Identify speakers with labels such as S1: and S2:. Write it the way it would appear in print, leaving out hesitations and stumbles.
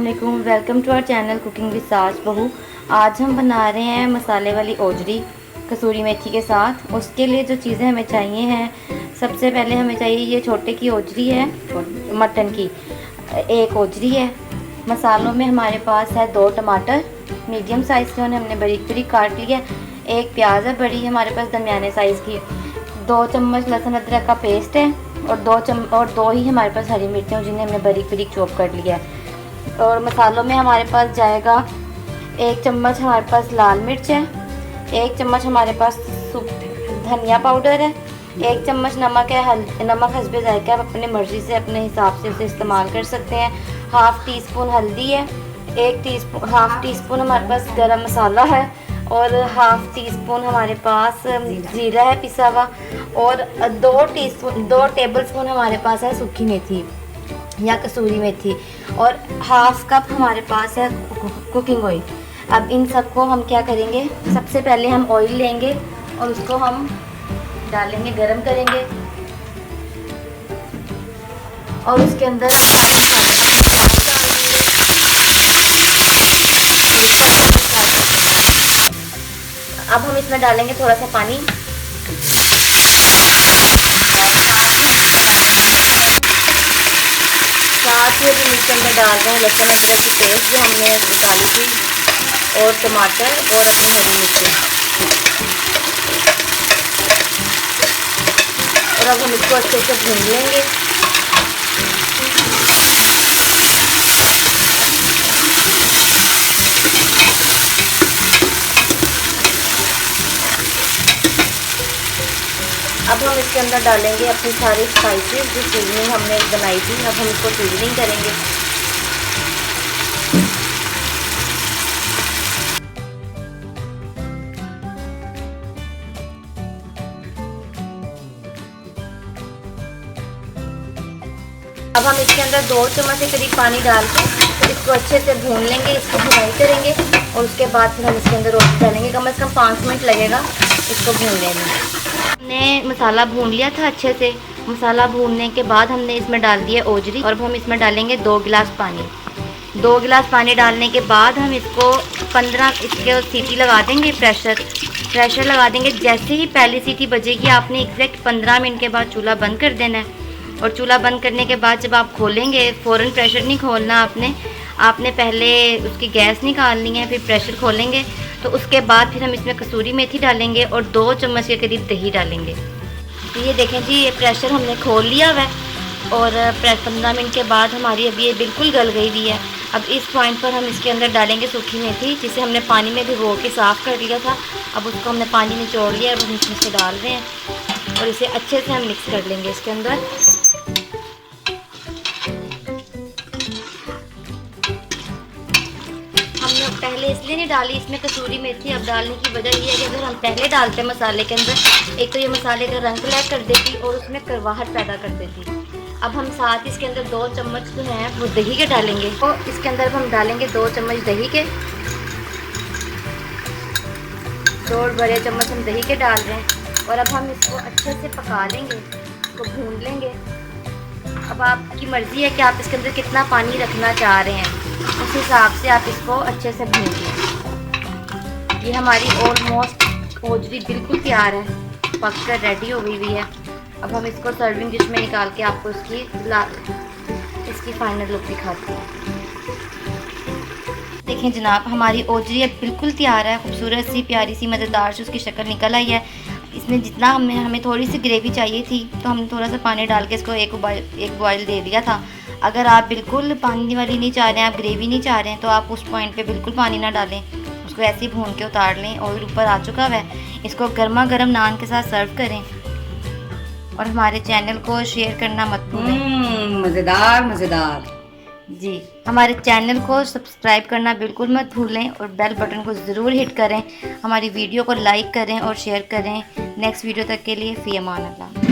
S1: वालेकुम, welcome to our channel cooking with साज बहू। आज हम बना रहे हैं मसाले वाली ओजरी कसूरी मेथी के साथ। उसके लिए जो चीज़ें हमें चाहिए हैं, सबसे पहले हमें चाहिए ये छोटे की ओजरी है, मटन की एक ओजरी है। मसालों में हमारे पास है 2 टमाटर मीडियम साइज़ के, उन्हें हमने बारीक बारीक काट लिया। एक प्याज है बड़ी हमारे पास दरमियाने साइज़ की। 2 चम्मच लहसुन अदरक का पेस्ट है और 2 ही हमारे पास हरी मिर्चें जिन्हें हमने बारीक बारीक चॉप कर लिया है। और मसालों में हमारे पास जाएगा 1 चम्मच हमारे पास लाल मिर्च है, 1 चम्मच हमारे पास धनिया पाउडर है, 1 चम्मच नमक है। नमक हस्बे जायका, आप अपनी मर्ज़ी से अपने हिसाब से उसे इस्तेमाल कर सकते हैं। हाफ़ टी स्पून हल्दी है, हाफ़ टी स्पून हमारे पास गरम मसाला है और हाफ़ टी स्पून हमारे पास जीरा है पिसा हुआ और 2 टेबल स्पून हमारे पास है सूखी मेथी या कसूरी मेथी और हाफ़ कप हमारे पास है कुकिंग ऑयल। अब इन सबको हम क्या करेंगे, सबसे पहले हम ऑयल लेंगे और उसको हम डालेंगे, गरम करेंगे और उसके अंदर सारे अब हम इसमें डालेंगे थोड़ा सा पानी साथ ही अभी मिक्सर में डाल रहे हैं लहसुन अदरक की पेस्ट जो हमने डाली थी और टमाटर और अपनी हरी मिर्ची। और अब हम इसको अच्छे से भून लेंगे। अब हम इसके अंदर डालेंगे अपनी सारी स्पाइसेस जो सीजनिंग हमने बनाई थी। अब हम इसको सीजनिंग करेंगे। अब हम इसके अंदर 2 चम्मच के करीब पानी डाल के इसको अच्छे से भून लेंगे, इसको भुनाई करेंगे और उसके बाद फिर हम इसके अंदर रोटी डालेंगे। कम से कम 5 मिनट लगेगा इसको भूनने में। हमने मसाला भून लिया था अच्छे से। मसाला भूनने के बाद हमने इसमें डाल दिया ओजरी और अब हम इसमें डालेंगे 2 गिलास पानी। 2 गिलास पानी डालने के बाद हम इसको 15 इसके सीटी लगा देंगे, प्रेशर लगा देंगे। जैसे ही पहली सीटी बजेगी आपने एग्जैक्ट 15 मिनट के बाद चूल्हा बंद कर देना है। और चूल्हा बंद करने के बाद जब आप खोलेंगे, फ़ौरन प्रेशर नहीं खोलना आपने पहले उसकी गैस निकालनी है, फिर प्रेशर खोलेंगे। तो उसके बाद फिर हम इसमें कसूरी मेथी डालेंगे और 2 चम्मच के करीब दही डालेंगे। तो ये देखें जी, ये प्रेशर हमने खोल लिया हुआ है और 15 मिनट के बाद हमारी अभी ये बिल्कुल गल गई हुई है। अब इस पॉइंट पर हम इसके अंदर डालेंगे सूखी मेथी जिसे हमने पानी में भिगो के साफ़ कर लिया था। अब उसको हमने पानी में निचोड़ लिया और हम इसमें से डाल रहे हैं और इसे अच्छे से हम मिक्स कर लेंगे इसके अंदर। हमने पहले इसलिए नहीं डाली इसमें कसूरी मेथी, अब डालने की वजह ये है कि अगर हम पहले डालते मसाले के अंदर, एक तो ये मसाले का रंग ब्लैक कर देती और उसमें करवाहट पैदा कर देती। अब हम साथ इसके अंदर 2 चम्मच जो हैं वो दही के डालेंगे। तो इसके अंदर हम डालेंगे 2 चम्मच दही के, 2 बड़े चम्मच हम दही के डाल रहे हैं और अब हम इसको अच्छे से पका लेंगे, इसको भून लेंगे। अब आपकी मर्ज़ी है कि आप इसके अंदर कितना पानी रखना चाह रहे हैं, उस हिसाब से आप इसको अच्छे से भून लीजिए। ये हमारी ऑलमोस्ट ओजरी बिल्कुल तैयार है, पक कर रेडी हो गई हुई है। अब हम इसको सर्विंग डिश में निकाल के आपको इसकी फाइनल लुक दिखाती हूँ। देखें जनाब, हमारी ओजरी अब बिल्कुल तैयार है। खूबसूरत सी प्यारी सी मज़ेदार सी उसकी शक्ल निकल आई है। इसमें जितना हमें थोड़ी सी ग्रेवी चाहिए थी तो हमने थोड़ा सा पानी डाल के इसको एक बॉयल दे दिया था। अगर आप बिल्कुल पानी वाली नहीं चाह रहे हैं, आप ग्रेवी नहीं चाह रहे हैं, तो आप उस पॉइंट पे बिल्कुल पानी ना डालें, उसको ऐसे ही भून के उतार लें। ऑयल ऊपर आ चुका है, इसको गर्मा गर्म नान के साथ सर्व करें और हमारे चैनल को शेयर करना मत भूलें।
S2: मज़ेदार
S1: जी, हमारे चैनल को सब्सक्राइब करना बिल्कुल मत भूलें और बेल बटन को ज़रूर हिट करें। हमारी वीडियो को लाइक करें और शेयर करें। नेक्स्ट वीडियो तक के लिए फ़ी अमान अल्लाह।